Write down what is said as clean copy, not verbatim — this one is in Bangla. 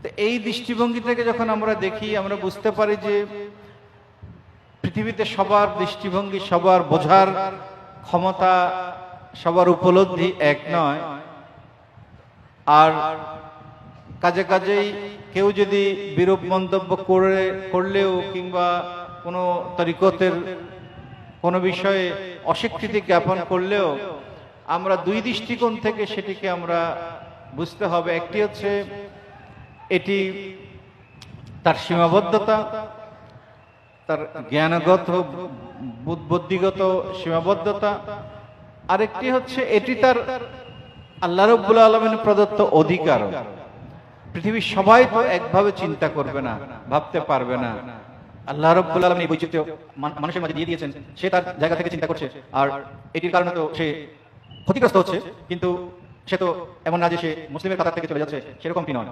তো এই দৃষ্টিভঙ্গি থেকে যখন আমরা দেখি, আমরা বুঝতে পারি যে পৃথিবীতে সবার দৃষ্টিভঙ্গি, সবার বোঝার ক্ষমতা, সবার উপলব্ধি এক নয়। আর কাজে কাজেই কেউ যদি বিরূপ মন্তব্য করলেও কিংবা কোনো তরিকতের কোনো বিষয়ে অস্বীকৃতি জ্ঞাপন করলেও আমরা দুই দৃষ্টিকোণ থেকে সেটিকে আমরা বুঝতে হবে। একটি হচ্ছে এটি তার সীমাবদ্ধতা, তার জ্ঞানগত বুদ্ধিগত সীমাবদ্ধতা। আরেকটি হচ্ছে এটি তার আল্লাহ রাব্বুল আলামিন প্রদত্ত অধিকার। পৃথিবীর সবাই তো একভাবে চিন্তা করবে না, ভাবতে পারবে না। আল্লাহ রাব্বুল আলামিন এই বৈচিত্র্য মানুষের মাঝে দিয়ে দিয়েছেন, সে তার জায়গা থেকে চিন্তা করছে, আর এটির কারণে তো সে ক্ষতিগ্রস্ত হচ্ছে। কিন্তু সে তো এমন না যে সে মুসলিমের কাতার থেকে চলে যাচ্ছে, সেরকমটি নয়।